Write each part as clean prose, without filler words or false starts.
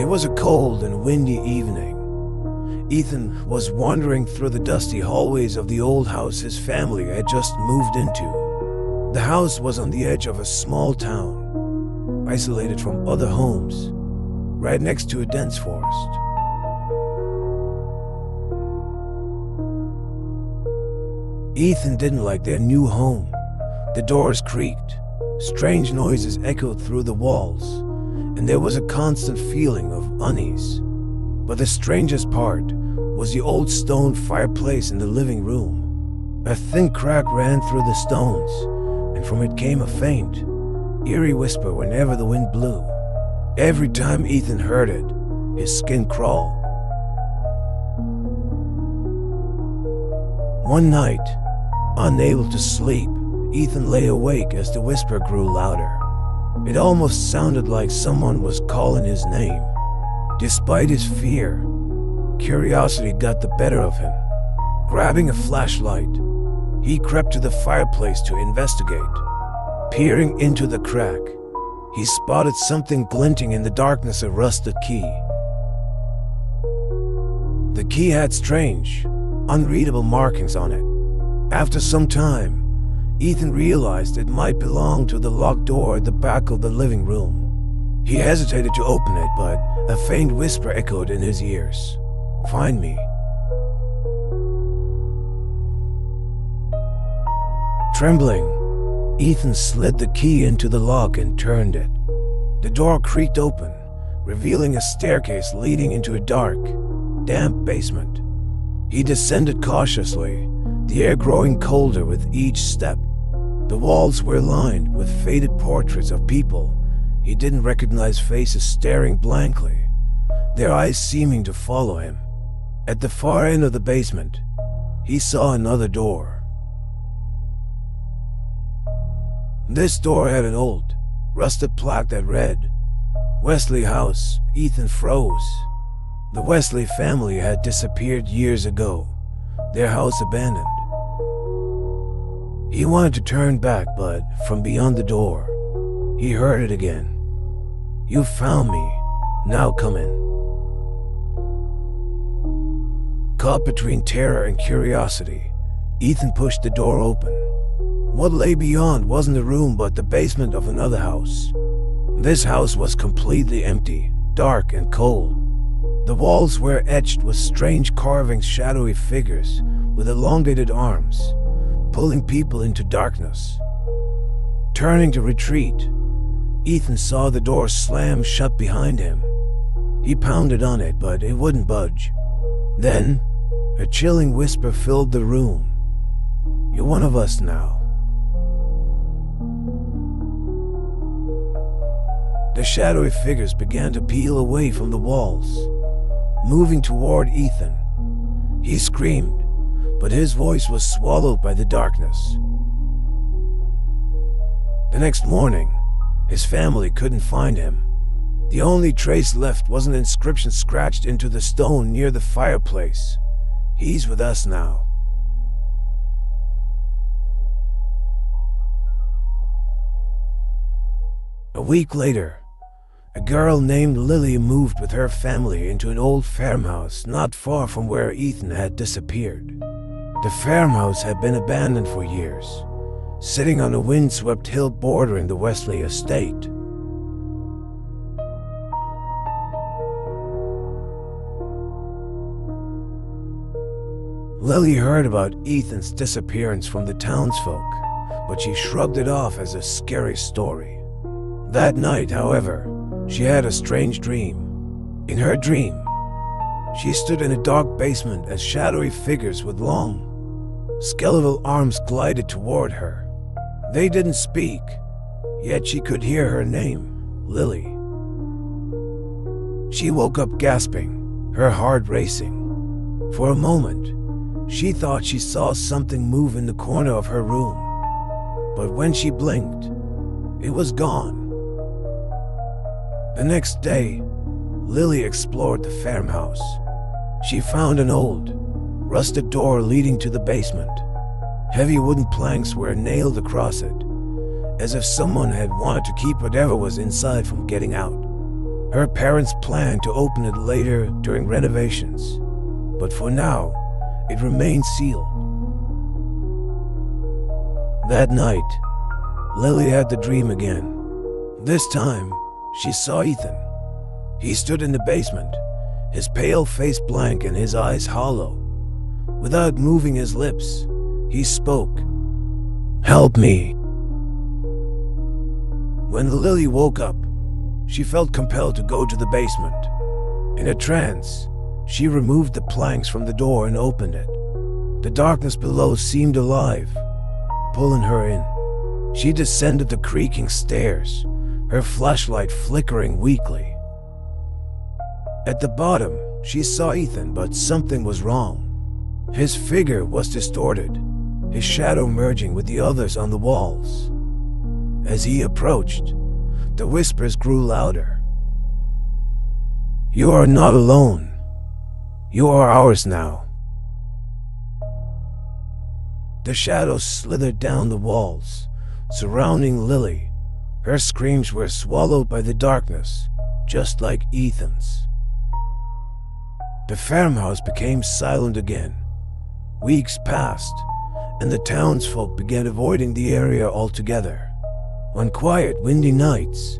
It was a cold and windy evening. Ethan was wandering through the dusty hallways of the old house his family had just moved into. The house was on the edge of a small town, isolated from other homes, right next to a dense forest. Ethan didn't like their new home. The doors creaked, strange noises echoed through the walls, and there was a constant feeling of unease. But the strangest part was the old stone fireplace in the living room. A thin crack ran through the stones, and from it came a faint, eerie whisper whenever the wind blew. Every time Ethan heard it, his skin crawled. One night, unable to sleep, Ethan lay awake as the whisper grew louder. It almost sounded like someone was calling his name. Despite his fear, curiosity got the better of him. Grabbing a flashlight, he crept to the fireplace to investigate. Peering into the crack, he spotted something glinting in the darkness, a rusted key. The key had strange, unreadable markings on it. After some time, Ethan realized it might belong to the locked door at the back of the living room. He hesitated to open it, but a faint whisper echoed in his ears. "Find me." Trembling, Ethan slid the key into the lock and turned it. The door creaked open, revealing a staircase leading into a dark, damp basement. He descended cautiously, the air growing colder with each step. The walls were lined with faded portraits of people he didn't recognize, faces staring blankly, their eyes seeming to follow him. At the far end of the basement, he saw another door. This door had an old, rusted plaque that read, "Wesley House." Ethan froze. The Wesley family had disappeared years ago, their house abandoned. He wanted to turn back, but from beyond the door, he heard it again. "You found me. Now come in." Caught between terror and curiosity, Ethan pushed the door open. What lay beyond wasn't a room but the basement of another house. This house was completely empty, dark and cold. The walls were etched with strange carvings, shadowy figures with elongated arms, pulling people into darkness. Turning to retreat, Ethan saw the door slam shut behind him. He pounded on it, but it wouldn't budge. Then, a chilling whisper filled the room. "You're one of us now." The shadowy figures began to peel away from the walls, moving toward Ethan. He screamed, but his voice was swallowed by the darkness. The next morning, his family couldn't find him. The only trace left was an inscription scratched into the stone near the fireplace. "He's with us now." A week later, a girl named Lily moved with her family into an old farmhouse not far from where Ethan had disappeared. The farmhouse had been abandoned for years, sitting on a windswept hill bordering the Wesley estate. Lily heard about Ethan's disappearance from the townsfolk, but she shrugged it off as a scary story. That night, however, she had a strange dream. In her dream, she stood in a dark basement as shadowy figures with long, skeletal arms glided toward her. They didn't speak, yet she could hear her name, Lily. She woke up gasping, her heart racing. For a moment, she thought she saw something move in the corner of her room, but when she blinked, it was gone. The next day, Lily explored the farmhouse. She found an old, rusted door leading to the basement. Heavy wooden planks were nailed across it, as if someone had wanted to keep whatever was inside from getting out. Her parents planned to open it later during renovations, but for now, it remained sealed. That night, Lily had the dream again. This time, she saw Ethan. He stood in the basement, his pale face blank and his eyes hollow. Without moving his lips, he spoke. "Help me." When Lily woke up, she felt compelled to go to the basement. In a trance, she removed the planks from the door and opened it. The darkness below seemed alive, pulling her in. She descended the creaking stairs, her flashlight flickering weakly. At the bottom, she saw Ethan, but something was wrong. His figure was distorted, his shadow merging with the others on the walls. As he approached, the whispers grew louder. "You are not alone. You are ours now." The shadows slithered down the walls, surrounding Lily. Her screams were swallowed by the darkness, just like Ethan's. The farmhouse became silent again. Weeks passed, and the townsfolk began avoiding the area altogether. On quiet, windy nights,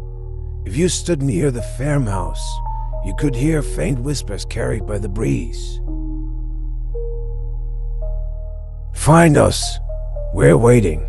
if you stood near the farmhouse, you could hear faint whispers carried by the breeze. "Find us. We're waiting."